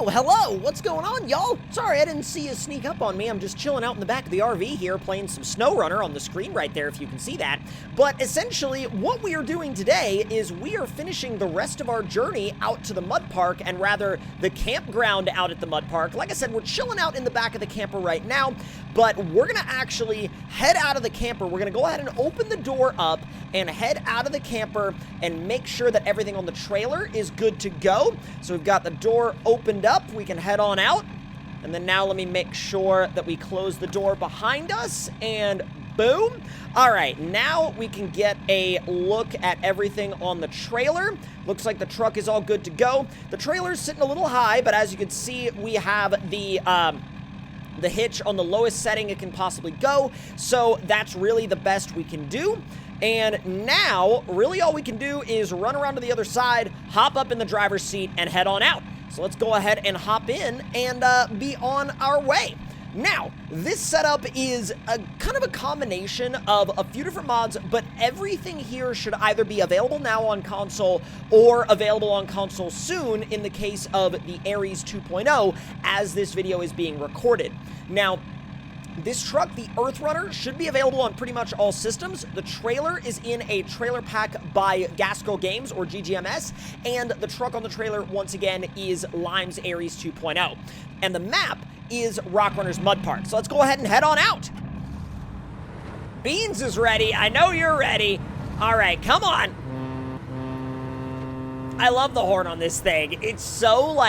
Well, hello! What's going on, y'all? Sorry, I didn't see you sneak up on me. I'm just chilling out in the back of the RV here, playing some SnowRunner on the screen right there, if you can see that. But essentially, what we are doing today is we are finishing the rest of our journey out to the mud park, and rather, the campground out at the mud park. Like I said, we're chilling out in the back of the camper right now, but we're gonna actually head out of the camper. We're gonna go ahead and open the door up and head out of the camper and make sure that everything on the trailer is good to go. So we've got the door opened up, we can head on out. And then now let me make sure that we close the door behind us, and boom. All right, now we can get a look at everything on the trailer. Looks like the truck is all good to go. The trailer's sitting a little high, but as you can see, we have the hitch on the lowest setting it can possibly go. So that's really the best we can do. And now, really all we can do is run around to the other side, hop up in the driver's seat, and head on out. So let's go ahead and hop in and be on our way. Now, this setup is kind of a combination of a few different mods, but everything here should either be available now on console or available on console soon in the case of the Ares 2.0 as this video is being recorded. Now, this truck, the EARTHROAMER, should be available on pretty much all systems. The trailer is in a trailer pack by Gasco Games, or GGMS, and the truck on the trailer, once again, is Lime's Ares 2.0. And the map is Rockrunner's Mud Park. So let's go ahead and head on out. Beans is ready. I know you're ready. All right, come on. I love the horn on this thing. It's so,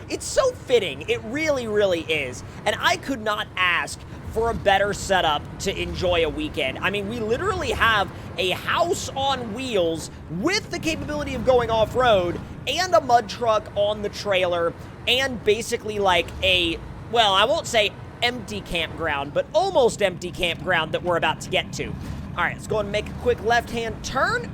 it's so fitting. It really, really is. And I could not ask for a better setup to enjoy a weekend. I mean, we literally have a house on wheels with the capability of going off-road and a mud truck on the trailer and basically like a, well, I won't say empty campground, but almost empty campground that we're about to get to. All right, let's go and make a quick left-hand turn.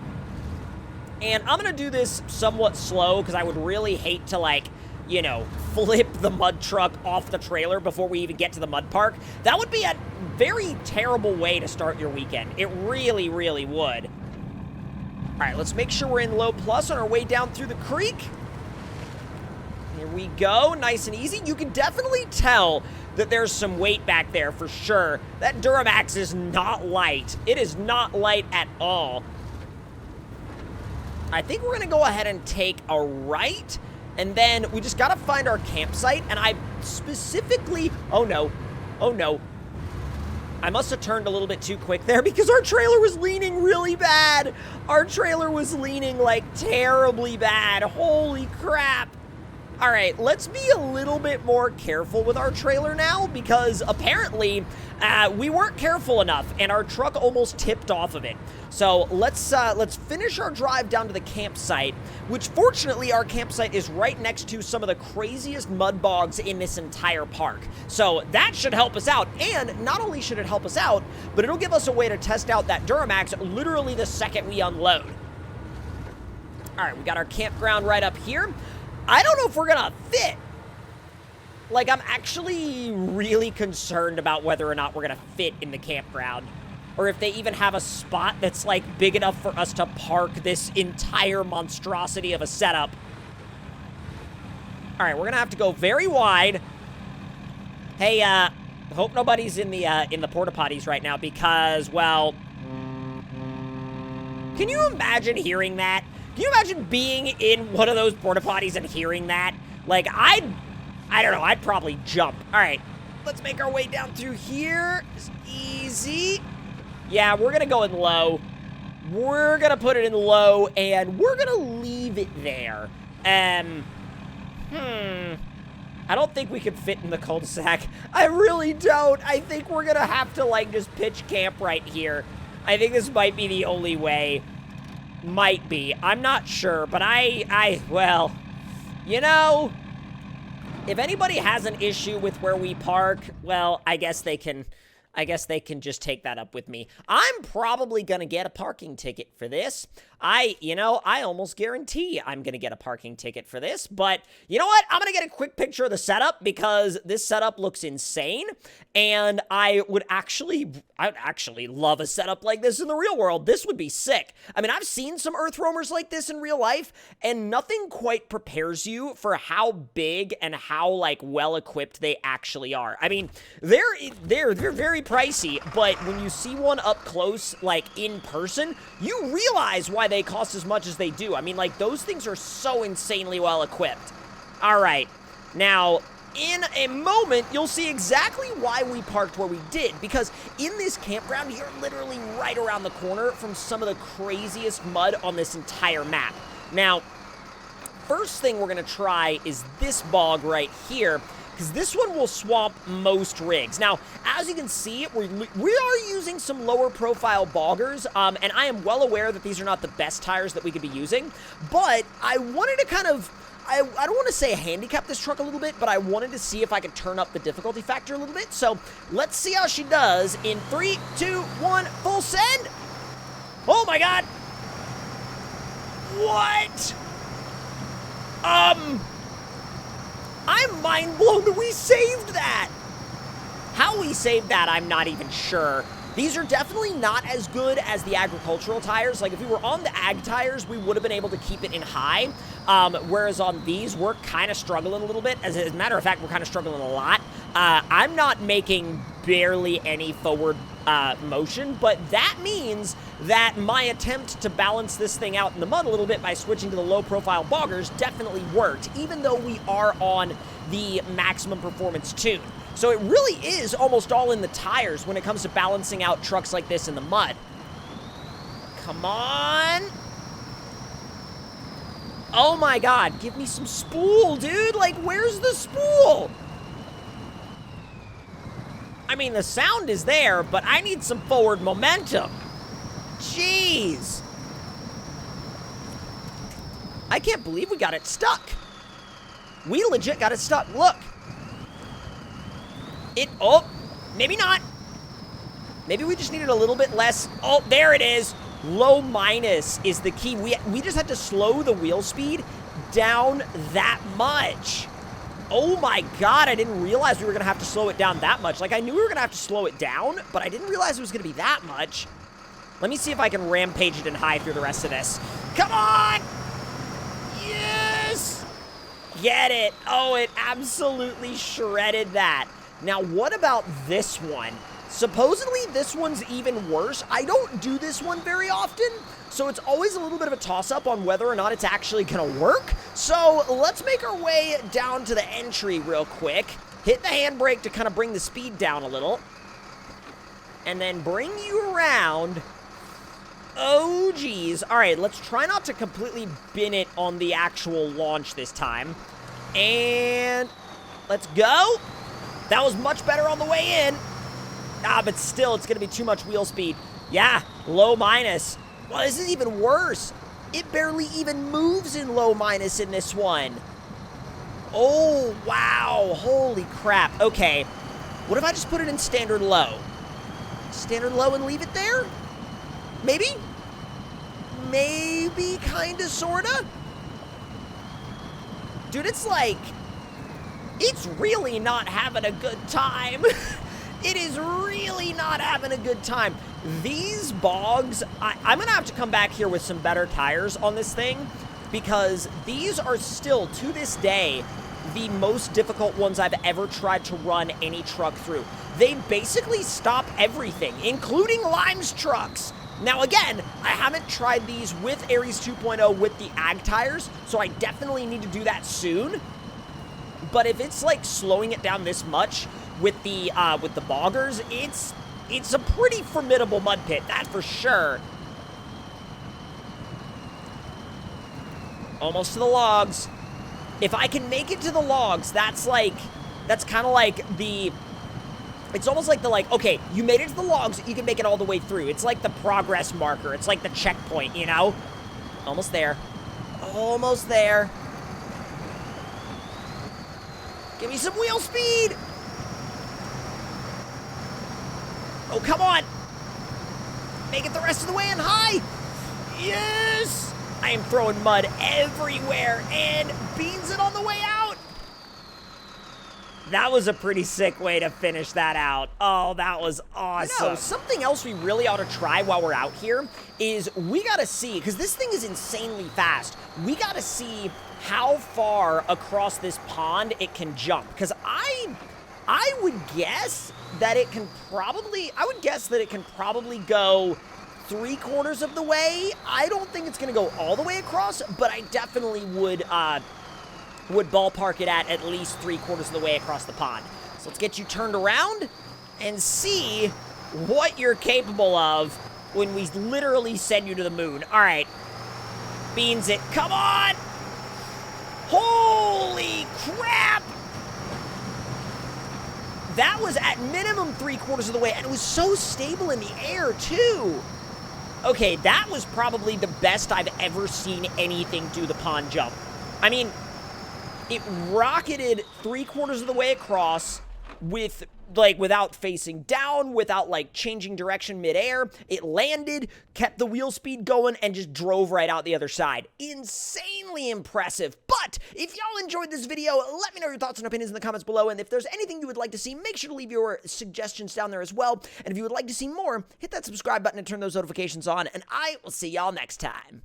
And I'm gonna do this somewhat slow because I would really hate to, you know, flip the mud truck off the trailer before we even get to the mud park. That would be a very terrible way to start your weekend. It really, really would. All right, let's make sure we're in low plus on our way down through the creek. Here we go, nice and easy. You can definitely tell that there's some weight back there for sure. That Duramax is not light. It is not light at all. I think we're gonna go ahead and take a right, and then we just gotta find our campsite, and I specifically, oh no, I must have turned a little bit too quick there because our trailer was leaning really bad. Our trailer was leaning, terribly bad. Holy crap. All right, let's be a little bit more careful with our trailer now because apparently we weren't careful enough and our truck almost tipped off of it. So let's finish our drive down to the campsite, which fortunately our campsite is right next to some of the craziest mud bogs in this entire park. So that should help us out, and not only should it help us out, but it'll give us a way to test out that Duramax literally the second we unload. All right, we got our campground right up here. I don't know if we're gonna fit. I'm actually really concerned about whether or not we're gonna fit in the campground, or if they even have a spot that's, big enough for us to park this entire monstrosity of a setup. All right, we're gonna have to go very wide. Hey, hope nobody's in the porta potties right now because, well, can you imagine hearing that? Can you imagine being in one of those porta potties and hearing that? I don't know, I'd probably jump. All right, let's make our way down through here. It's easy. Yeah, we're gonna go in low. We're gonna put it in low, and we're gonna leave it there. I don't think we could fit in the cul-de-sac. I really don't. I think we're gonna have to, just pitch camp right here. I think this might be the only way. Might be. I'm not sure, but well, you know, if anybody has an issue with where we park, well, I guess they can just take that up with me. I'm probably gonna get a parking ticket for this. I almost guarantee I'm going to get a parking ticket for this, but you know what? I'm going to get a quick picture of the setup because this setup looks insane, and I'd actually love a setup like this in the real world. This would be sick. I mean, I've seen some Earth roamers like this in real life, and nothing quite prepares you for how big and how, like, well-equipped they actually are. I mean, they're very pricey, but when you see one up close, like, in person, you realize why they cost as much as they do. I mean, like, those things are so insanely well equipped. All right, now, in a moment, you'll see exactly why we parked where we did, because in this campground, you're literally right around the corner from some of the craziest mud on this entire map. Now, first thing we're gonna try is this bog right here, because this one will swamp most rigs. Now, as you can see, we are using some lower profile boggers, and I am well aware that these are not the best tires that we could be using, but I wanted to kind of, I don't want to say handicap this truck a little bit, but I wanted to see if I could turn up the difficulty factor a little bit. So let's see how she does in 3, 2, 1, full send. Oh my God. What? I'm mind blown that we saved that. How we saved that, I'm not even sure. These are definitely not as good as the agricultural tires. Like, if we were on the ag tires, we would have been able to keep it in high. Whereas on these, we're kind of struggling a little bit. As a matter of fact, we're kind of struggling a lot. I'm not making barely any forward motion, but that means that my attempt to balance this thing out in the mud a little bit by switching to the low-profile boggers definitely worked, even though we are on the maximum performance tune. So it really is almost all in the tires when it comes to balancing out trucks like this in the mud. Come on. Oh my God, give me some spool, dude. Like, where's the spool? I mean, the sound is there, but I need some forward momentum. Jeez. I can't believe we got it stuck. We legit got it stuck. Look. Oh, maybe not. Maybe we just needed a little bit less. Oh, there it is. Low minus is the key. We just had to slow the wheel speed down that much. Oh my God, I didn't realize we were gonna have to slow it down that much. Like, I knew we were gonna have to slow it down, but I didn't realize it was gonna be that much. Let me see if I can rampage it in high through the rest of this. Come on! Yes! Get it. Oh, it absolutely shredded that. Now, what about this one? Supposedly, this one's even worse. I don't do this one very often, so it's always a little bit of a toss-up on whether or not it's actually gonna work. So let's make our way down to the entry real quick. Hit the handbrake to kind of bring the speed down a little. And then bring you around. Oh, geez. All right, let's try not to completely bin it on the actual launch this time. And let's go. That was much better on the way in. Ah, but still, it's going to be too much wheel speed. Yeah, low minus. Well, this is even worse. It barely even moves in low minus in this one. Oh, wow. Holy crap. Okay. What if I just put it in standard low? Standard low and leave it there? Maybe? Maybe, kinda, sorta? Dude, it's like... It's really not having a good time. It is really not having a good time. These bogs, I'm gonna have to come back here with some better tires on this thing, because these are still, to this day, the most difficult ones I've ever tried to run any truck through. They basically stop everything, including Lime's trucks. Now again, I haven't tried these with Aries 2.0 with the ag tires, so I definitely need to do that soon. But if it's like slowing it down this much with the boggers, it's a pretty formidable mud pit, that for sure. Almost to the logs. If I can make it to the logs, that's kind of like the... It's almost like okay, you made it to the logs, you can make it all the way through. It's like the progress marker. It's like the checkpoint, you know? Almost there. Almost there. Give me some wheel speed! Oh, come on! Make it the rest of the way in high! Yes! I am throwing mud everywhere and beans it on the way out. That was a pretty sick way to finish that out. Oh, that was awesome. You know, something else we really ought to try while we're out here is we gotta see, because this thing is insanely fast, we gotta see how far across this pond it can jump. Because I would guess that it can probably, go 3/4 of the way. I don't think it's gonna go all the way across, but I definitely would ballpark it at least 3/4 of the way across the pond. So let's get you turned around and see what you're capable of when we literally send you to the moon. All right, beans it, come on! Holy crap! That was at minimum 3/4 of the way, and it was so stable in the air too. Okay, that was probably the best I've ever seen anything do the pond jump. I mean, it rocketed 3/4 of the way across without facing down, without changing direction midair. It landed, kept the wheel speed going, and just drove right out the other side. Insanely impressive. But if y'all enjoyed this video, let me know your thoughts and opinions in the comments below. And if there's anything you would like to see, make sure to leave your suggestions down there as well. And if you would like to see more, hit that subscribe button and turn those notifications on. And I will see y'all next time.